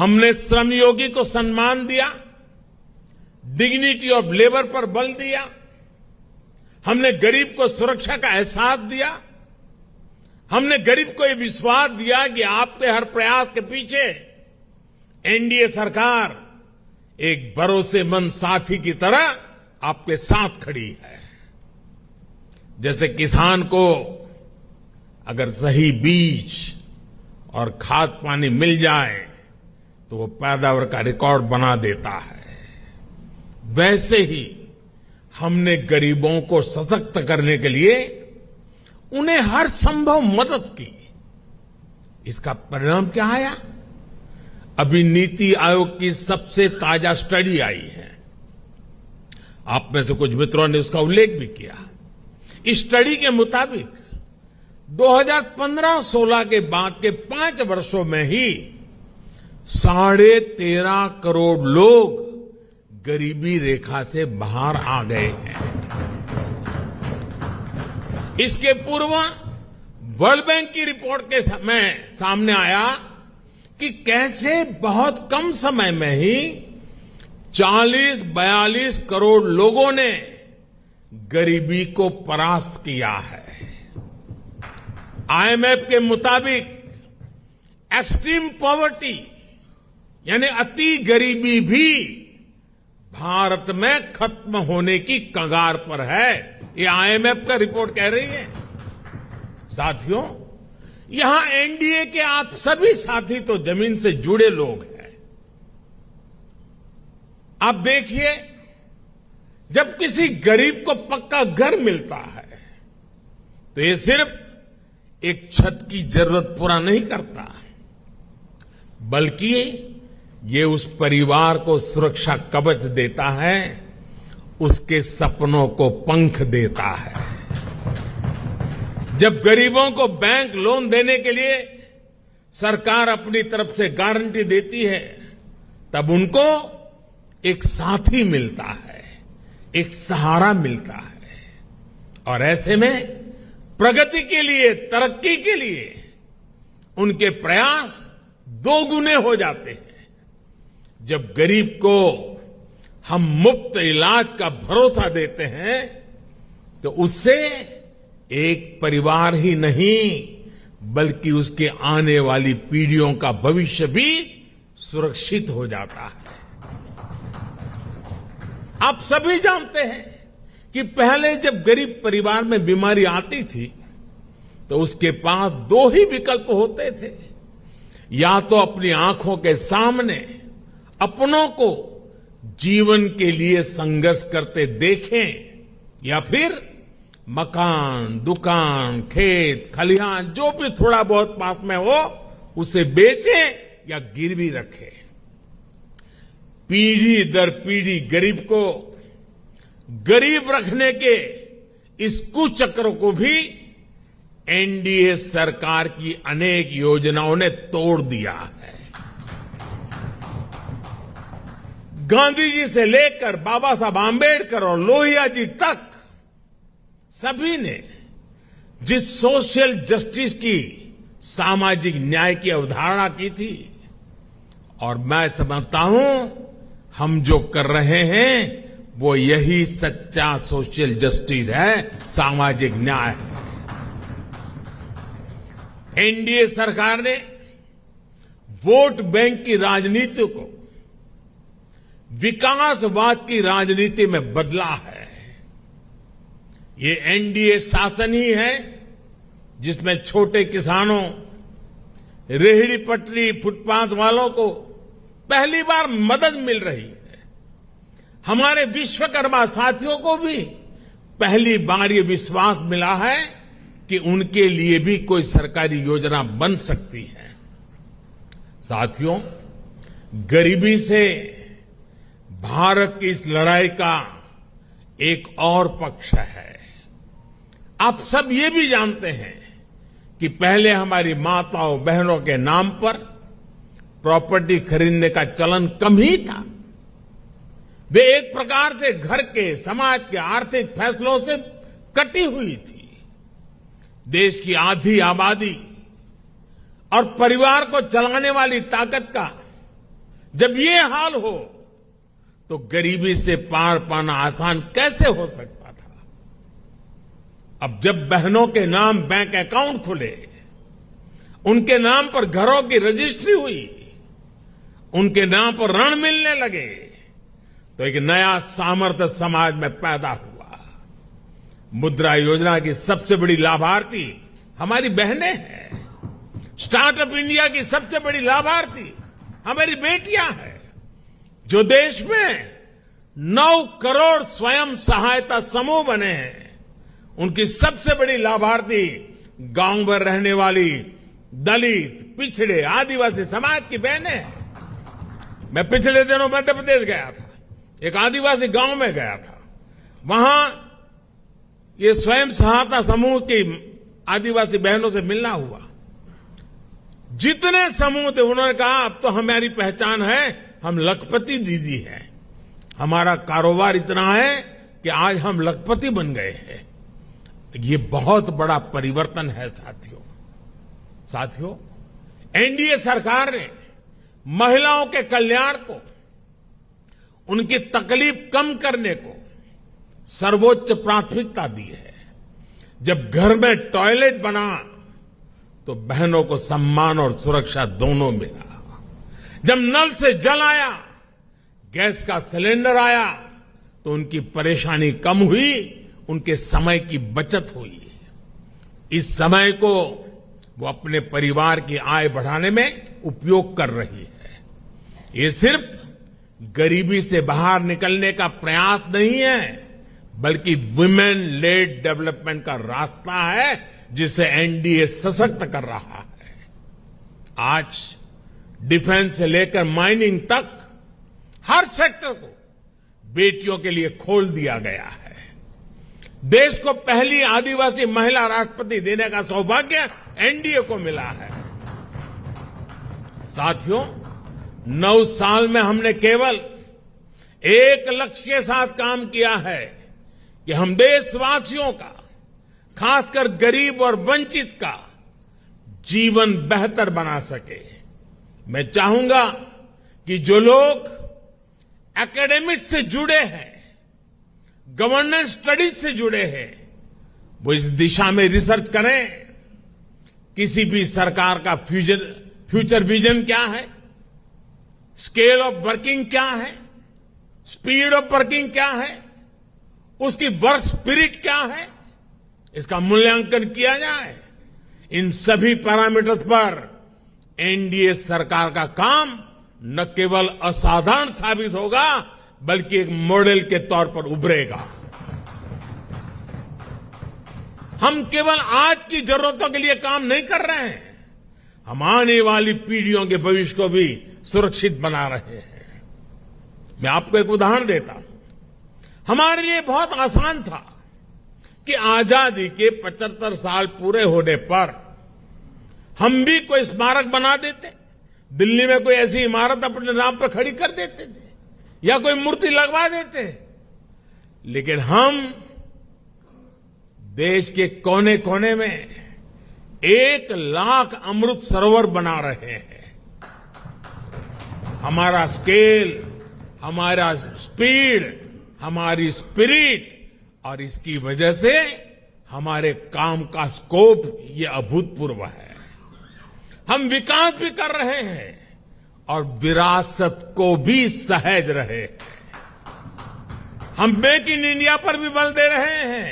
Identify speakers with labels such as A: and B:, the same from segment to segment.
A: हमने श्रमयोगी को सम्मान दिया, डिग्निटी ऑफ लेबर पर बल दिया, हमने गरीब को सुरक्षा का एहसास दिया, हमने गरीब को यह विश्वास दिया कि आपके हर प्रयास के पीछे एनडीए सरकार एक भरोसेमंद साथी की तरह आपके साथ खड़ी है। जैसे किसान को अगर सही बीज और खाद पानी मिल जाए तो वो पैदावार का रिकॉर्ड बना देता है, वैसे ही हमने गरीबों को सशक्त करने के लिए उन्हें हर संभव मदद की। इसका परिणाम क्या आया? अभी नीति आयोग की सबसे ताजा स्टडी आई है, आप में से कुछ मित्रों ने उसका उल्लेख भी किया। इस स्टडी के मुताबिक 2015-16 के बाद के 5 वर्षों में ही 13.5 करोड़ लोग गरीबी रेखा से बाहर आ गए हैं। इसके पूर्व वर्ल्ड बैंक की रिपोर्ट के समय सामने आया कि कैसे बहुत कम समय में ही 40-42 करोड़ लोगों ने गरीबी को परास्त किया है। आईएमएफ के मुताबिक एक्सट्रीम पॉवर्टी यानी अति गरीबी भी भारत में खत्म होने की कगार पर है, ये आईएमएफ का रिपोर्ट कह रही है। साथियों, यहां एनडीए के आप सभी साथी तो जमीन से जुड़े लोग हैं। आप देखिए, जब किसी गरीब को पक्का घर मिलता है तो ये सिर्फ एक छत की जरूरत पूरा नहीं करता, बल्कि ये उस परिवार को सुरक्षा कवच देता है, उसके सपनों को पंख देता है। जब गरीबों को बैंक लोन देने के लिए सरकार अपनी तरफ से गारंटी देती है, तब उनको एक साथी मिलता है, एक सहारा मिलता है। और ऐसे में प्रगति के लिए, तरक्की के लिए उनके प्रयास 2 गुने हो जाते हैं। जब गरीब को हम मुफ्त इलाज का भरोसा देते हैं तो उससे एक परिवार ही नहीं बल्कि उसके आने वाली पीढ़ियों का भविष्य भी सुरक्षित हो जाता है। आप सभी जानते हैं कि पहले जब गरीब परिवार में बीमारी आती थी तो उसके पास 2 ही विकल्प होते थे, या तो अपनी आंखों के सामने अपनों को जीवन के लिए संघर्ष करते देखें, या फिर मकान, दुकान, खेत, खलिहान जो भी थोड़ा बहुत पास में हो उसे बेचें या गिरवी रखें। पीढ़ी दर पीढ़ी गरीब को गरीब रखने के इस कुचक्र को भी एनडीए सरकार की अनेक योजनाओं ने तोड़ दिया है। गांधी जी से लेकर बाबा साहब आंबेडकर और लोहिया जी तक सभी ने जिस सोशल जस्टिस की, सामाजिक न्याय की अवधारणा की थी, और मैं समझता हूं हम जो कर रहे हैं वो यही सच्चा सोशल जस्टिस है, सामाजिक न्याय है। एनडीए सरकार ने वोट बैंक की राजनीति को विकासवाद की राजनीति में बदला है। ये एनडीए शासन ही है जिसमें छोटे किसानों, रेहड़ी पटरी, फुटपाथ वालों को पहली बार मदद मिल रही है। हमारे विश्वकर्मा साथियों को भी पहली बार ये विश्वास मिला है कि उनके लिए भी कोई सरकारी योजना बन सकती है। साथियों, गरीबी से भारत की इस लड़ाई का एक और पक्ष है। आप सब ये भी जानते हैं कि पहले हमारी माताओं बहनों के नाम पर प्रॉपर्टी खरीदने का चलन कम ही था। वे एक प्रकार से घर के, समाज के आर्थिक फैसलों से कटी हुई थी। देश की आधी आबादी और परिवार को चलाने वाली ताकत का जब ये हाल हो तो गरीबी से पार पाना आसान कैसे हो सकता था। अब जब बहनों के नाम बैंक अकाउंट खुले, उनके नाम पर घरों की रजिस्ट्री हुई, उनके नाम पर ऋण मिलने लगे, तो एक नया सामर्थ्य समाज में पैदा हुआ। मुद्रा योजना की सबसे बड़ी लाभार्थी हमारी बहनें हैं। स्टार्टअप इंडिया की सबसे बड़ी लाभार्थी हमारी बेटियां हैं। जो देश में 9 करोड़ स्वयं सहायता समूह बने हैं, उनकी सबसे बड़ी लाभार्थी गांव में रहने वाली दलित, पिछड़े, आदिवासी समाज की बहनें हैं। मैं पिछले दिनों मध्य प्रदेश गया था, एक आदिवासी गांव में गया था। वहां ये स्वयं सहायता समूह की आदिवासी बहनों से मिलना हुआ। जितने समूह थे उन्होंने कहा अब तो हमारी पहचान है, हम लखपति दीदी हैं। हमारा कारोबार इतना है कि आज हम लखपति बन गए हैं। ये बहुत बड़ा परिवर्तन है साथियों, एनडीए सरकार ने महिलाओं के कल्याण को, उनकी तकलीफ कम करने को सर्वोच्च प्राथमिकता दी है। जब घर में टॉयलेट बना तो बहनों को सम्मान और सुरक्षा दोनों मिला। जब नल से जल आया, गैस का सिलेंडर आया, तो उनकी परेशानी कम हुई, उनके समय की बचत हुई। इस समय को वो अपने परिवार की आय बढ़ाने में उपयोग कर रही है। ये सिर्फ गरीबी से बाहर निकलने का प्रयास नहीं है, बल्कि वुमेन लेड डेवलपमेंट का रास्ता है, जिसे एनडीए सशक्त कर रहा है। आज डिफेंस से लेकर माइनिंग तक हर सेक्टर को बेटियों के लिए खोल दिया गया है। देश को पहली आदिवासी महिला राष्ट्रपति देने का सौभाग्य एनडीए को मिला है। साथियों, 9 साल में हमने केवल एक लक्ष्य के साथ काम किया है कि हम देशवासियों का, खासकर गरीब और वंचित का जीवन बेहतर बना सके। मैं चाहूंगा कि जो लोग एकेडमिक्स से जुड़े हैं, गवर्नेंस स्टडीज से जुड़े हैं, वो इस दिशा में रिसर्च करें। किसी भी सरकार का फ्यूचर विजन क्या है, स्केल ऑफ वर्किंग क्या है, स्पीड ऑफ वर्किंग क्या है, उसकी वर्क स्पिरिट क्या है, इसका मूल्यांकन किया जाए। इन सभी पैरामीटर्स पर एनडीए सरकार का काम न केवल असाधारण साबित होगा, बल्कि एक मॉडल के तौर पर उभरेगा। हम केवल आज की जरूरतों के लिए काम नहीं कर रहे हैं, हम आने वाली पीढ़ियों के भविष्य को भी सुरक्षित बना रहे हैं। मैं आपको एक उदाहरण देता हूं। हमारे लिए बहुत आसान था कि आजादी के 75 साल पूरे होने पर हम भी कोई स्मारक बना देते, दिल्ली में कोई ऐसी इमारत अपने नाम पर खड़ी कर देते थे या कोई मूर्ति लगवा देते। लेकिन हम देश के कोने कोने में 1 लाख अमृत सरोवर बना रहे हैं। हमारा स्केल, हमारा स्पीड, हमारी स्पिरिट और इसकी वजह से हमारे काम का स्कोप ये अभूतपूर्व है। हम विकास भी कर रहे हैं और विरासत को भी सहेज रहे हैं। हम मेक इन इंडिया पर भी बल दे रहे हैं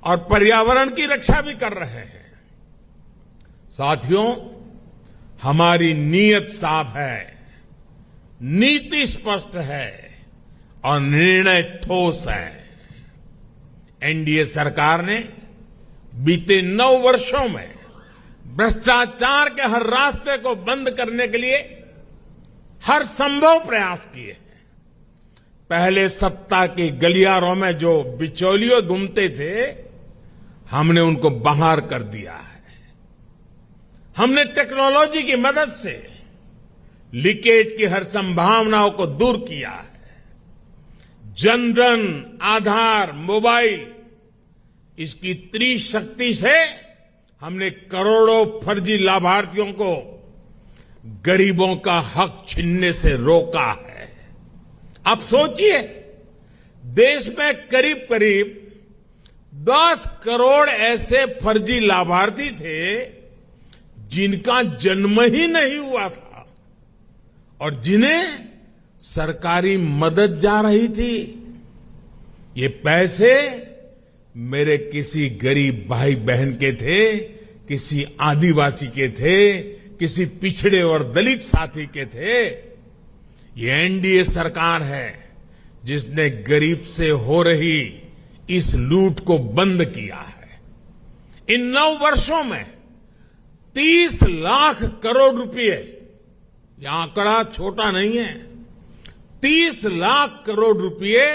A: और पर्यावरण की रक्षा भी कर रहे हैं। साथियों, हमारी नीयत साफ है, नीति स्पष्ट है और निर्णय ठोस है। एनडीए सरकार ने बीते 9 वर्षों में भ्रष्टाचार के हर रास्ते को बंद करने के लिए हर संभव प्रयास किए हैं। पहले सत्ता के गलियारों में जो बिचौलिए घूमते थे, हमने उनको बाहर कर दिया है। हमने टेक्नोलॉजी की मदद से लीकेज की हर संभावनाओं को दूर किया है। जनधन, आधार, मोबाइल, इसकी त्रिशक्ति से हमने करोड़ों फर्जी लाभार्थियों को गरीबों का हक छीनने से रोका है। आप सोचिए, देश में करीब करीब 10 करोड़ ऐसे फर्जी लाभार्थी थे जिनका जन्म ही नहीं हुआ था और जिन्हें सरकारी मदद जा रही थी। ये पैसे मेरे किसी गरीब भाई बहन के थे, किसी आदिवासी के थे, किसी पिछड़े और दलित साथी के थे। ये एनडीए सरकार है जिसने गरीब से हो रही इस लूट को बंद किया है। इन 9 वर्षों में 30 लाख करोड़ रुपए, यह आंकड़ा छोटा नहीं है, 30 लाख करोड़ रुपए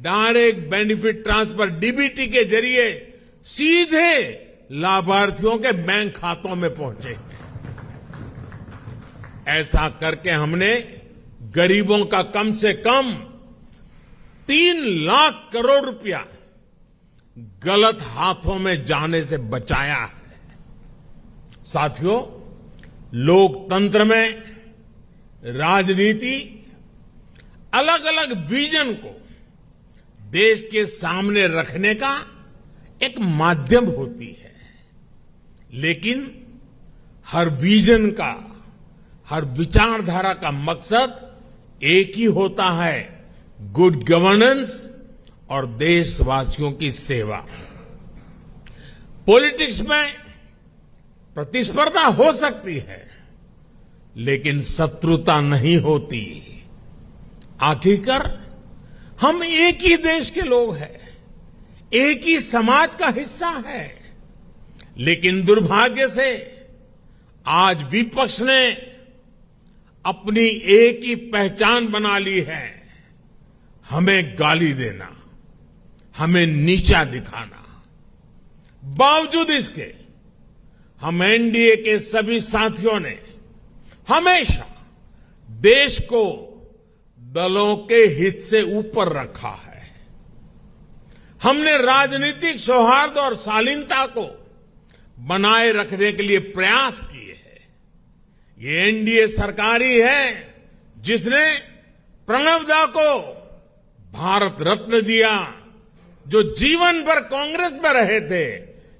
A: डायरेक्ट बेनिफिट ट्रांसफर डीबीटी के जरिए सीधे लाभार्थियों के बैंक खातों में पहुंचे। ऐसा करके हमने गरीबों का कम से कम 3 लाख करोड़ रुपया गलत हाथों में जाने से बचाया है। साथियों, लोकतंत्र में राजनीति अलग अलग विजन को देश के सामने रखने का एक माध्यम होती है, लेकिन हर विजन का, हर विचारधारा का मकसद एक ही होता है, गुड गवर्नेंस और देशवासियों की सेवा। पॉलिटिक्स में प्रतिस्पर्धा हो सकती है, लेकिन शत्रुता नहीं होती। आखिरकार हम एक ही देश के लोग हैं, एक ही समाज का हिस्सा है। लेकिन दुर्भाग्य से आज विपक्ष ने अपनी एक ही पहचान बना ली है, हमें गाली देना, हमें नीचा दिखाना। बावजूद इसके हम एनडीए के सभी साथियों ने हमेशा देश को दलों के हित से ऊपर रखा है। हमने राजनीतिक सौहार्द और शालीनता को बनाए रखने के लिए प्रयास किए हैं। ये एनडीए सरकार ही है जिसने प्रणब दा को भारत रत्न दिया, जो जीवन भर कांग्रेस में रहे थे,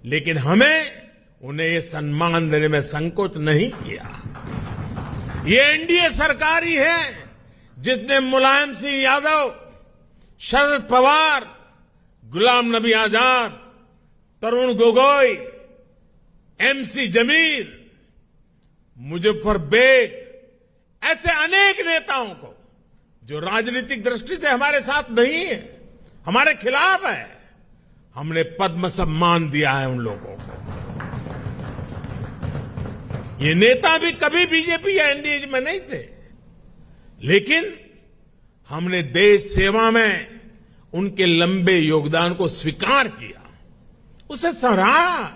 A: लेकिन हमें उन्हें ये सम्मान देने में संकोच नहीं किया। ये एनडीए सरकार ही है जिसने मुलायम सिंह यादव, शरद पवार, गुलाम नबी आजाद, तरुण गोगोई, एमसी जमीर, मुजफ्फर बेग, ऐसे अनेक नेताओं को जो राजनीतिक दृष्टि से हमारे साथ नहीं है, हमारे खिलाफ है, हमने पद्म सम्मान दिया है उन लोगों को। ये नेता भी कभी बीजेपी या एनडीए में नहीं थे, लेकिन हमने देश सेवा में उनके लंबे योगदान को स्वीकार किया, उसे सराहा,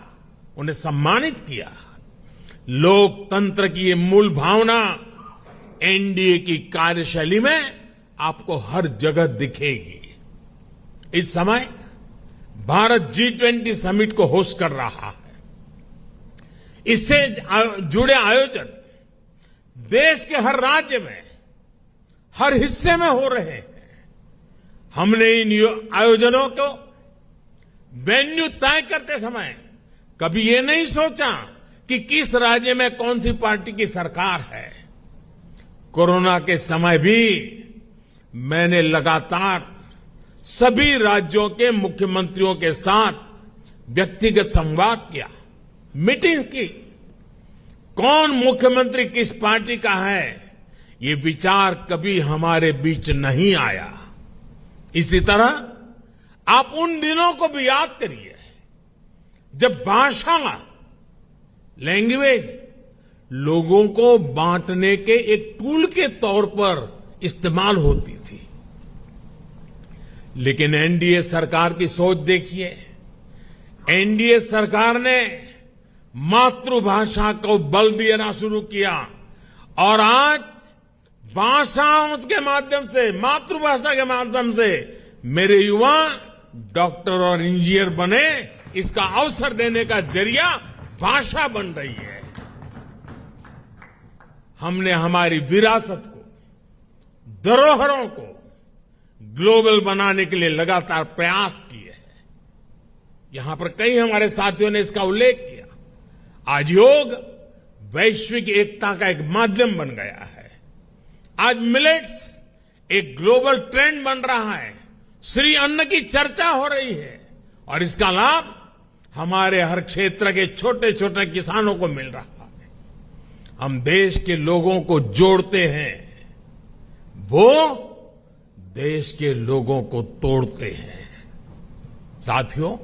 A: उन्हें सम्मानित किया। लोकतंत्र की ये मूल भावना एनडीए की कार्यशैली में आपको हर जगह दिखेगी। इस समय भारत G20 समिट को होस्ट कर रहा है। इससे जुड़े आयोजन देश के हर राज्य में, हर हिस्से में हो रहे हैं। हमने इन आयोजनों को वेन्यू तय करते समय कभी ये नहीं सोचा कि किस राज्य में कौन सी पार्टी की सरकार है। कोरोना के समय भी मैंने लगातार सभी राज्यों के मुख्यमंत्रियों के साथ व्यक्तिगत संवाद किया, मीटिंग की। कौन मुख्यमंत्री किस पार्टी का है, ये विचार कभी हमारे बीच नहीं आया। इसी तरह आप उन दिनों को भी याद करिए जब भाषा, लैंग्वेज लोगों को बांटने के एक टूल के तौर पर इस्तेमाल होती थी। लेकिन एनडीए सरकार की सोच देखिए। एनडीए सरकार ने मातृभाषा को बल देना शुरू किया और आज भाषाओं के माध्यम से, मातृभाषा के माध्यम से मेरे युवा डॉक्टर और इंजीनियर बने, इसका अवसर देने का जरिया भाषा बन रही है। हमने हमारी विरासत को, धरोहरों को ग्लोबल बनाने के लिए लगातार प्रयास किए हैं। यहां पर कई हमारे साथियों ने इसका उल्लेख किया। आज योग वैश्विक एकता का एक माध्यम बन गया है। आज मिलेट्स एक ग्लोबल ट्रेंड बन रहा है। श्री अन्न की चर्चा हो रही है और इसका लाभ हमारे हर क्षेत्र के छोटे छोटे किसानों को मिल रहा है। हम देश के लोगों को जोड़ते हैं, वो देश के लोगों को तोड़ते हैं। साथियों,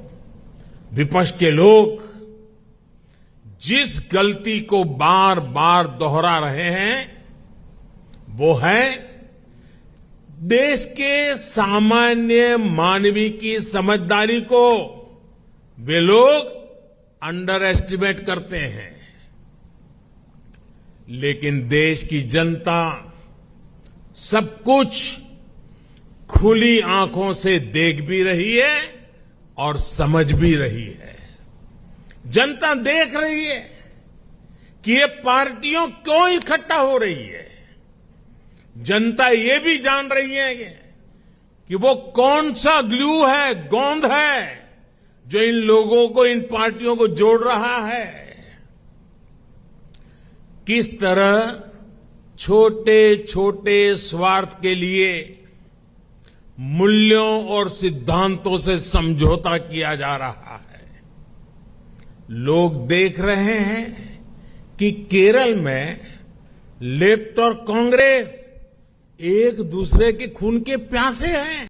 A: विपक्ष के लोग जिस गलती को बार बार दोहरा रहे हैं वो है देश के सामान्य मानवीय की समझदारी को वे लोग अंडर एस्टिमेट करते हैं। लेकिन देश की जनता सब कुछ खुली आंखों से देख भी रही है और समझ भी रही है। जनता देख रही है कि ये पार्टियों क्यों इकट्ठा हो रही है। जनता ये भी जान रही है कि वो कौन सा ग्लू है, गोंद है जो इन लोगों को, इन पार्टियों को जोड़ रहा है। किस तरह छोटे छोटे स्वार्थ के लिए मूल्यों और सिद्धांतों से समझौता किया जा रहा है। लोग देख रहे हैं कि केरल में लेफ्ट और कांग्रेस एक दूसरे के खून के प्यासे हैं।